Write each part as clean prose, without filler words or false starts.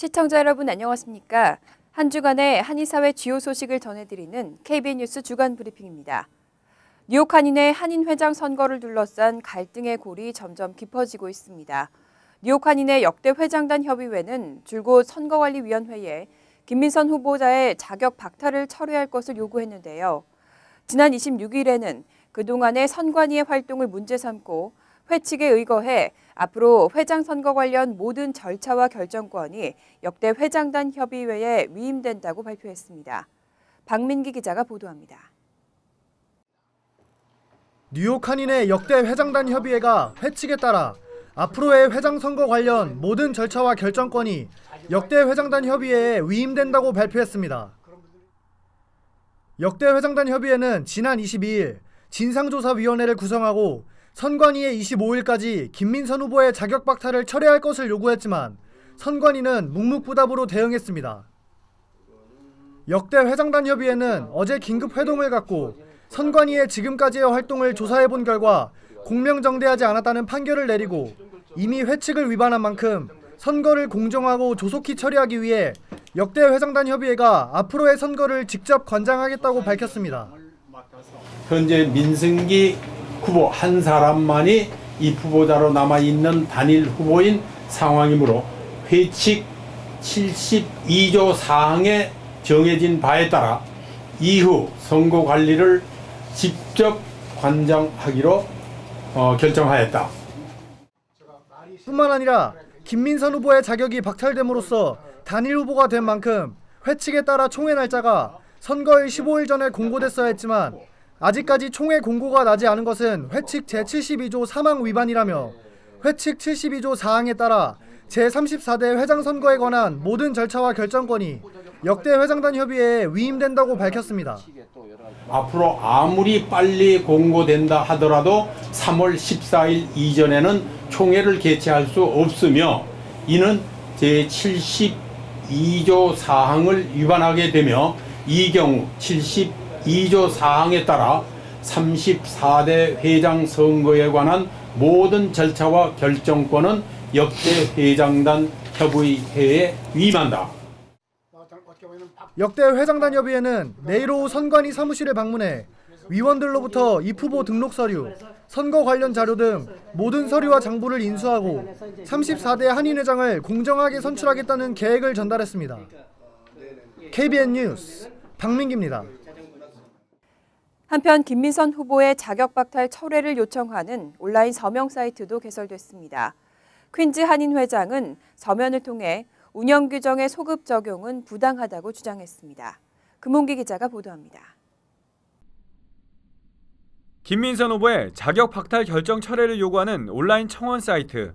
시청자 여러분 안녕하십니까? 한 주간의 한인사회 주요 소식을 전해드리는 KBN 뉴스 주간 브리핑입니다. 뉴욕 한인회 한인회장 선거를 둘러싼 갈등의 골이 점점 깊어지고 있습니다. 뉴욕 한인회 역대 회장단 협의회는 줄곧 선거관리위원회에 김민선 후보자의 자격 박탈을 철회할 것을 요구했는데요. 지난 26일에는 그동안의 선관위의 활동을 문제 삼고 회 측에 의거해 앞으로 회장 선거 관련 모든 절차와 결정권이 역대 회장단 협의회에 위임된다고 발표했습니다. 박민기 기자가 보도합니다. 뉴욕 한인회 역대 회장단 협의회가 회 측에 따라 앞으로의 회장 선거 관련 모든 절차와 결정권이 역대 회장단 협의회에 위임된다고 발표했습니다. 역대 회장단 협의회는 지난 22일 진상조사위원회를 구성하고 선관위에 25일까지 김민선 후보의 자격 박탈을 철회할 것을 요구했지만 선관위는 묵묵부답으로 대응했습니다. 역대 회장단 협의회는 어제 긴급 회동을 갖고 선관위의 지금까지의 활동을 조사해본 결과 공명정대하지 않았다는 판결을 내리고 이미 회 측을 위반한 만큼 선거를 공정하고 조속히 처리하기 위해 역대 회장단 협의회가 앞으로의 선거를 직접 관장하겠다고 밝혔습니다. 현재 민승기 후보 한 사람만이 이 후보자로 남아있는 단일 후보인 상황이므로 회칙 72조 사항에 정해진 바에 따라 이후 선거 관리를 직접 관장하기로 결정하였다. 뿐만 아니라 김민선 후보의 자격이 박탈됨으로써 단일 후보가 된 만큼 회 측에 따라 총회 날짜가 선거일 15일 전에 공고됐어야 했지만 아직까지 총회 공고가 나지 않은 것은 회칙 제72조 3항 위반이라며 회칙 72조 4항에 따라 제34대 회장 선거에 관한 모든 절차와 결정권이 역대 회장단 협의회에 위임된다고 밝혔습니다. 앞으로 아무리 빨리 공고된다 하더라도 3월 14일 이전에는 총회를 개최할 수 없으며 이는 제72조 사항을 위반하게 되며 이 경우 72조 사항에 따라 34대 회장 선거에 관한 모든 절차와 결정권은 역대 회장단 협의회에 위임한다. 역대 회장단 협의회는 내일 오후 선관위 사무실에 방문해 위원들로부터 입 후보 등록 서류, 선거 관련 자료 등 모든 서류와 장부를 인수하고 34대 한인회장을 공정하게 선출하겠다는 계획을 전달했습니다. KBN 뉴스 박민기입니다. 한편 김민선 후보의 자격 박탈 철회를 요청하는 온라인 서명 사이트도 개설됐습니다. 퀸즈 한인 회장은 서면을 통해 운영 규정의 소급 적용은 부당하다고 주장했습니다. 금홍기 기자가 보도합니다. 김민선 후보의 자격 박탈 결정 철회를 요구하는 온라인 청원 사이트.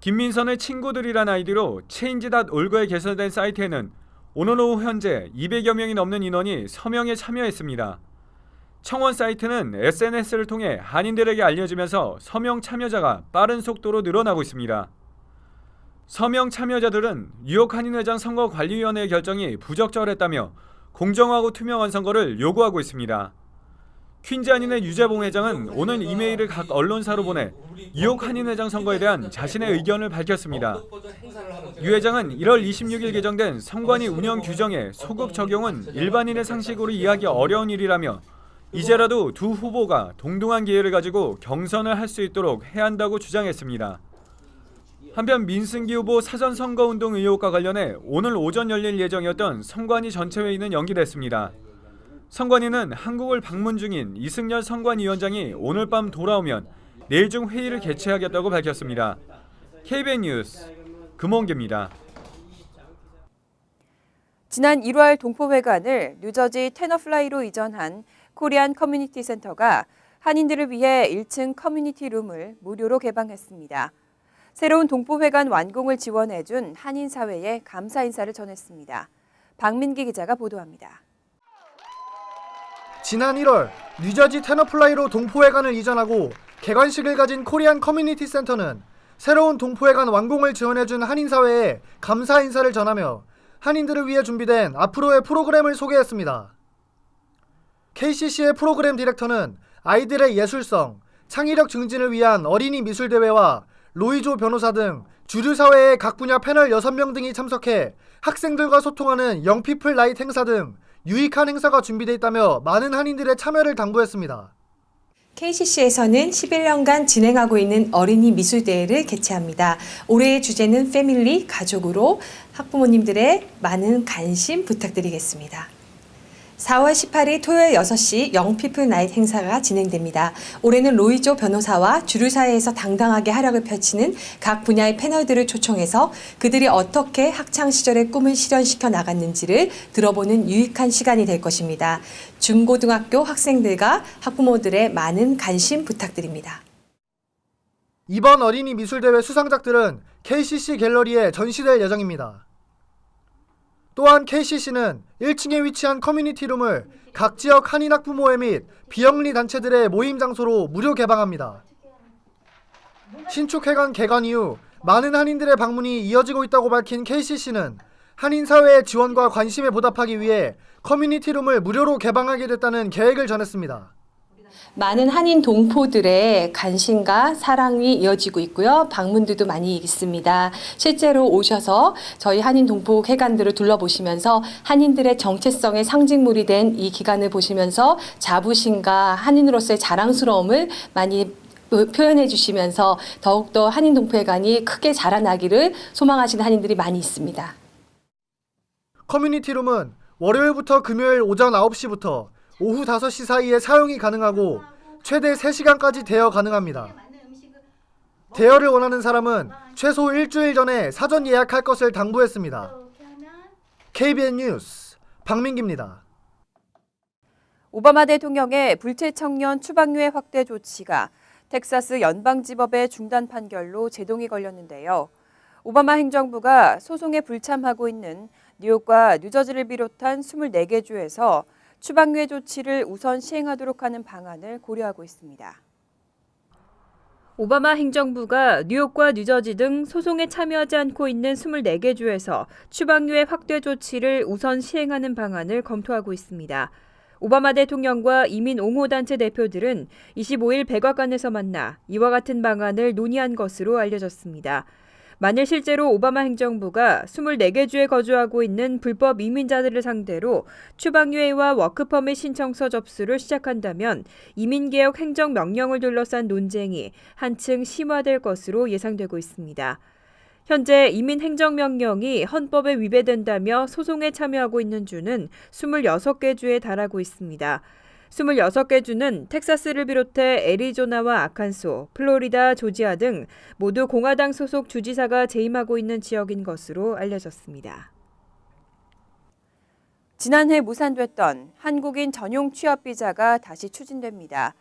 김민선의 친구들이란 아이디로 change.org에 개설된 사이트에는 오늘 오후 현재 200여 명이 넘는 인원이 서명에 참여했습니다. 청원 사이트는 SNS를 통해 한인들에게 알려지면서 서명 참여자가 빠른 속도로 늘어나고 있습니다. 서명 참여자들은 뉴욕 한인회장 선거관리위원회의 결정이 부적절했다며 공정하고 투명한 선거를 요구하고 있습니다. 퀸즈 한인회 유재봉 회장은 오늘 이메일을 각 언론사로 보내 뉴욕 한인회장 선거에 대한 자신의 의견을 밝혔습니다. 유 회장은 1월 26일 개정된 선관위 운영 규정의 소급 적용은 일반인의 상식으로 이해하기 어려운 일이라며 이제라도 두 후보가 동등한 기회를 가지고 경선을 할 수 있도록 해야 한다고 주장했습니다. 한편 민승기 후보 사전 선거운동 의혹과 관련해 오늘 오전 열릴 예정이었던 선관위 전체 회의는 연기됐습니다. 선관위는 한국을 방문 중인 이승열 선관위원장이 오늘 밤 돌아오면 내일 중 회의를 개최하겠다고 밝혔습니다. KBN 뉴스 금홍기입니다. 지난 1월 동포회관을 뉴저지 테너플라이로 이전한 코리안 커뮤니티 센터가 한인들을 위해 1층 커뮤니티 룸을 무료로 개방했습니다. 새로운 동포회관 완공을 지원해준 한인사회에 감사 인사를 전했습니다. 박민기 기자가 보도합니다. 지난 1월 뉴저지 테너플라이로 동포회관을 이전하고 개관식을 가진 코리안 커뮤니티 센터는 새로운 동포회관 완공을 지원해준 한인사회에 감사 인사를 전하며 한인들을 위해 준비된 앞으로의 프로그램을 소개했습니다. KCC의 프로그램 디렉터는 아이들의 예술성, 창의력 증진을 위한 어린이 미술대회와 로이조 변호사 등 주류사회의 각 분야 패널 6명 등이 참석해 학생들과 소통하는 영피플 나잇 행사 등 유익한 행사가 준비되어 있다며 많은 한인들의 참여를 당부했습니다. KCC에서는 11년간 진행하고 있는 어린이 미술대회를 개최합니다. 올해의 주제는 패밀리, 가족으로 학부모님들의 많은 관심 부탁드리겠습니다. 4월 18일 토요일 6시 영피플 나잇 행사가 진행됩니다. 올해는 로이조 변호사와 주류사회에서 당당하게 활약을 펼치는 각 분야의 패널들을 초청해서 그들이 어떻게 학창시절의 꿈을 실현시켜 나갔는지를 들어보는 유익한 시간이 될 것입니다. 중고등학교 학생들과 학부모들의 많은 관심 부탁드립니다. 이번 어린이 미술대회 수상작들은 KCC 갤러리에 전시될 예정입니다. 또한 KCC는 1층에 위치한 커뮤니티룸을 각 지역 한인 학부모회 및 비영리 단체들의 모임 장소로 무료 개방합니다. 신축회관 개관 이후 많은 한인들의 방문이 이어지고 있다고 밝힌 KCC는 한인 사회의 지원과 관심에 보답하기 위해 커뮤니티룸을 무료로 개방하게 됐다는 계획을 전했습니다. 많은 한인 동포들의 관심과 사랑이 이어지고 있고요. 방문들도 많이 있습니다. 실제로 오셔서 저희 한인 동포 회관들을 둘러보시면서 한인들의 정체성의 상징물이 된 이 기관을 보시면서 자부심과 한인으로서의 자랑스러움을 많이 표현해 주시면서 더욱더 한인 동포회관이 크게 자라나기를 소망하시는 한인들이 많이 있습니다. 커뮤니티룸은 월요일부터 금요일 오전 9시부터 오후 5시 사이에 사용이 가능하고 최대 3시간까지 대여 가능합니다. 대여를 원하는 사람은 최소 일주일 전에 사전 예약할 것을 당부했습니다. KBN 뉴스 박민기입니다. 오바마 대통령의 불체 청년 추방유예 확대 조치가 텍사스 연방지법의 중단 판결로 제동이 걸렸는데요. 오바마 행정부가 소송에 불참하고 있는 뉴욕과 뉴저지를 비롯한 24개 주에서 추방유예 조치를 우선 시행하도록 하는 방안을 고려하고 있습니다. 오바마 행정부가 뉴욕과 뉴저지 등 소송에 참여하지 않고 있는 24개 주에서 추방유예 확대 조치를 우선 시행하는 방안을 검토하고 있습니다. 오바마 대통령과 이민 옹호단체 대표들은 25일 백악관에서 만나 이와 같은 방안을 논의한 것으로 알려졌습니다. 만일 실제로 오바마 행정부가 24개 주에 거주하고 있는 불법 이민자들을 상대로 추방유예와 워크퍼밋 신청서 접수를 시작한다면 이민개혁 행정명령을 둘러싼 논쟁이 한층 심화될 것으로 예상되고 있습니다. 현재 이민행정명령이 헌법에 위배된다며 소송에 참여하고 있는 주는 26개 주에 달하고 있습니다. 26개 주는 텍사스를 비롯해 애리조나와 아칸소, 플로리다, 조지아 등 모두 공화당 소속 주지사가 재임하고 있는 지역인 것으로 알려졌습니다. 지난해 무산됐던 한국인 전용 취업 비자가 다시 추진됩니다.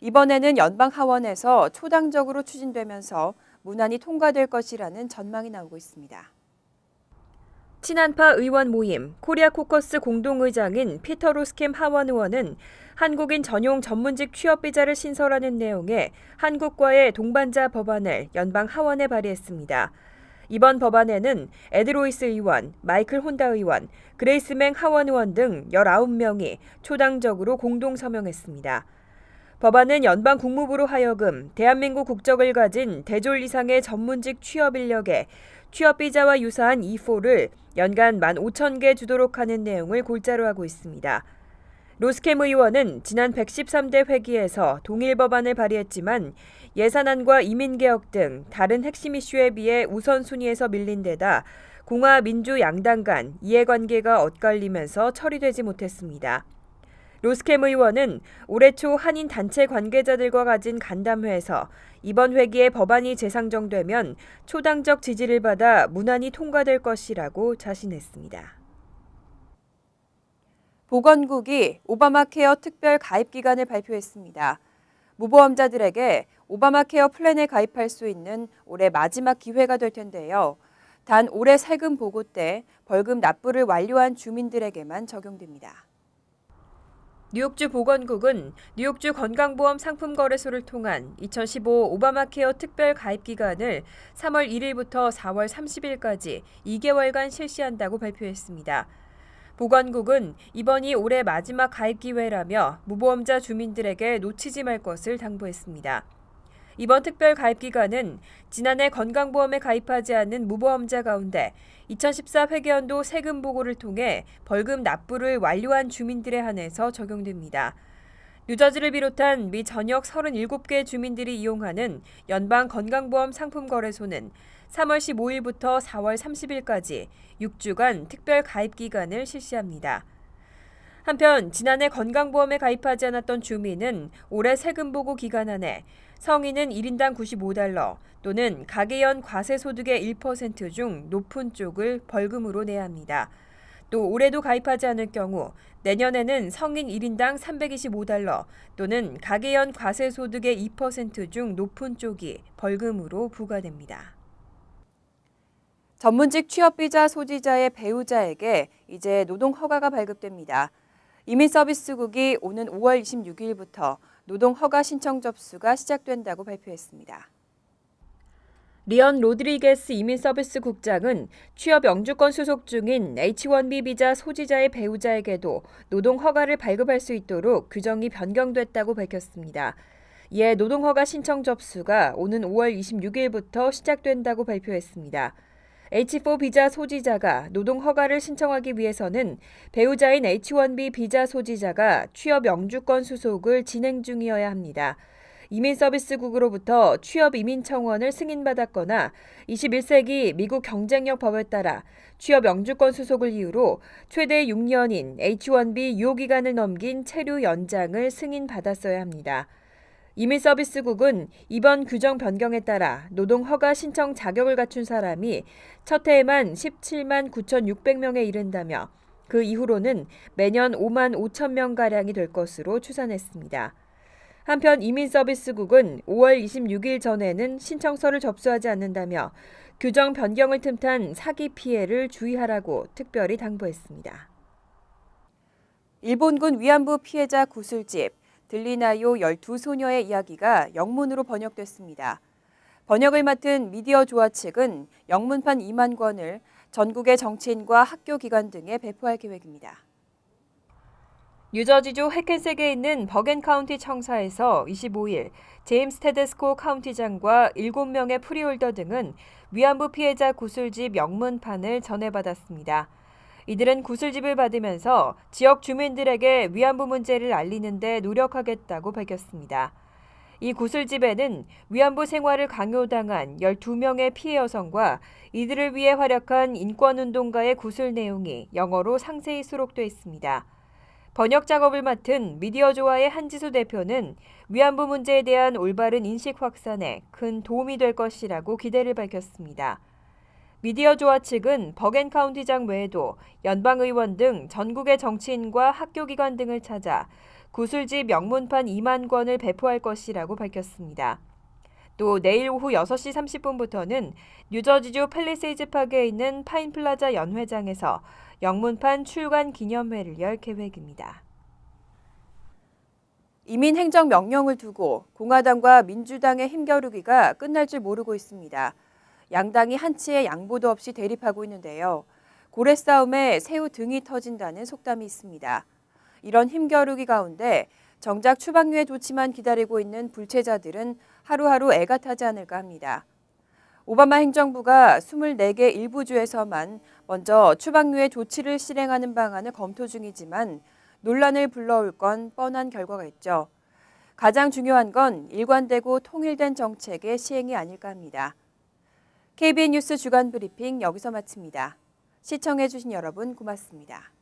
이번에는 연방 하원에서 초당적으로 추진되면서 무난히 통과될 것이라는 전망이 나오고 있습니다. 친한파 의원 모임 코리아 코커스 공동의장인 피터 로스캠 하원 의원은 한국인 전용 전문직 취업 비자를 신설하는 내용의 한국과의 동반자 법안을 연방 하원에 발의했습니다. 이번 법안에는 에드 로이스 의원, 마이클 혼다 의원, 그레이스 맹 하원 의원 등 19명이 초당적으로 공동 서명했습니다. 법안은 연방 국무부로 하여금 대한민국 국적을 가진 대졸 이상의 전문직 취업 인력에 취업 비자와 유사한 E4를 연간 15,000개 주도록 하는 내용을 골자로 하고 있습니다. 로스캠 의원은 지난 113대 회기에서 동일 법안을 발의했지만 예산안과 이민개혁 등 다른 핵심 이슈에 비해 우선순위에서 밀린 데다 공화 민주 양당 간 이해관계가 엇갈리면서 처리되지 못했습니다. 로스캠 의원은 올해 초 한인 단체 관계자들과 가진 간담회에서 이번 회기에 법안이 재상정되면 초당적 지지를 받아 무난히 통과될 것이라고 자신했습니다. 보건국이 오바마 케어 특별 가입 기간을 발표했습니다. 무보험자들에게 오바마 케어 플랜에 가입할 수 있는 올해 마지막 기회가 될 텐데요. 단 올해 세금 보고 때 벌금 납부를 완료한 주민들에게만 적용됩니다. 뉴욕주 보건국은 뉴욕주 건강보험 상품거래소를 통한 2015 오바마 케어 특별 가입 기간을 3월 1일부터 4월 30일까지 2개월간 실시한다고 발표했습니다. 보건국은 이번이 올해 마지막 가입 기회라며 무보험자 주민들에게 놓치지 말 것을 당부했습니다. 이번 특별 가입 기간은 지난해 건강보험에 가입하지 않은 무보험자 가운데 2014 회계연도 세금 보고를 통해 벌금 납부를 완료한 주민들에 한해서 적용됩니다. 뉴저지를 비롯한 미 전역 37개 주민들이 이용하는 연방 건강보험 상품 거래소는 3월 15일부터 4월 30일까지 6주간 특별 가입 기간을 실시합니다. 한편 지난해 건강보험에 가입하지 않았던 주민은 올해 세금 보고 기간 안에 성인은 1인당 $95 또는 가계연 과세소득의 1% 중 높은 쪽을 벌금으로 내야 합니다. 또 올해도 가입하지 않을 경우 내년에는 성인 1인당 $325 또는 가계연 과세소득의 2% 중 높은 쪽이 벌금으로 부과됩니다. 전문직 취업비자 소지자의 배우자에게 이제 노동허가가 발급됩니다. 이민서비스국이 오는 5월 26일부터 노동허가 신청 접수가 시작된다고 발표했습니다. 리언 로드리게스 이민서비스국장은 취업 영주권 수속 중인 H-1B 비자 소지자의 배우자에게도 노동허가를 발급할 수 있도록 규정이 변경됐다고 밝혔습니다. 이에 노동허가 신청 접수가 오는 5월 26일부터 시작된다고 발표했습니다. H-4 비자 소지자가 노동허가를 신청하기 위해서는 배우자인 H-1B 비자 소지자가 취업 영주권 수속을 진행 중이어야 합니다. 이민서비스국으로부터 취업 이민 청원을 승인받았거나 21세기 미국 경쟁력 법에 따라 취업 영주권 수속을 이유로 최대 6년인 H-1B 유효기간을 넘긴 체류 연장을 승인받았어야 합니다. 이민서비스국은 이번 규정 변경에 따라 노동허가 신청 자격을 갖춘 사람이 첫 해에만 17만 9,600명에 이른다며 그 이후로는 매년 5만 5천 명가량이 될 것으로 추산했습니다. 한편 이민서비스국은 5월 26일 전에는 신청서를 접수하지 않는다며 규정 변경을 틈탄 사기 피해를 주의하라고 특별히 당부했습니다. 일본군 위안부 피해자 구슬집 들리나요 12소녀의 이야기가 영문으로 번역됐습니다. 번역을 맡은 미디어 조화 측은 영문판 2만 권을 전국의 정치인과 학교 기관 등에 배포할 계획입니다. 뉴저지주 해켄색에 있는 버겐 카운티 청사에서 25일 제임스 테데스코 카운티장과 7명의 프리홀더 등은 위안부 피해자 구슬집 영문판을 전해받았습니다. 이들은 구슬집을 받으면서 지역 주민들에게 위안부 문제를 알리는 데 노력하겠다고 밝혔습니다. 이 구슬집에는 위안부 생활을 강요당한 12명의 피해 여성과 이들을 위해 활약한 인권운동가의 구슬 내용이 영어로 상세히 수록돼 있습니다. 번역 작업을 맡은 미디어 조화의 한지수 대표는 위안부 문제에 대한 올바른 인식 확산에 큰 도움이 될 것이라고 기대를 밝혔습니다. 미디어 조화 측은 버겐 카운티장 외에도 연방의원 등 전국의 정치인과 학교기관 등을 찾아 구슬집 영문판 2만 권을 배포할 것이라고 밝혔습니다. 또 내일 오후 6시 30분부터는 뉴저지주 팰리세이즈 파크에 있는 파인플라자 연회장에서 영문판 출간 기념회를 열 계획입니다. 이민 행정 명령을 두고 공화당과 민주당의 힘겨루기가 끝날 줄 모르고 있습니다. 양당이 한치의 양보도 없이 대립하고 있는데요. 고래 싸움에 새우 등이 터진다는 속담이 있습니다. 이런 힘겨루기 가운데 정작 추방류의 조치만 기다리고 있는 불체자들은 하루하루 애가 타지 않을까 합니다. 오바마 행정부가 24개 일부 주에서만 먼저 추방류의 조치를 실행하는 방안을 검토 중이지만 논란을 불러올 건 뻔한 결과가 있죠. 가장 중요한 건 일관되고 통일된 정책의 시행이 아닐까 합니다. KBN 뉴스 주간 브리핑 여기서 마칩니다. 시청해주신 여러분 고맙습니다.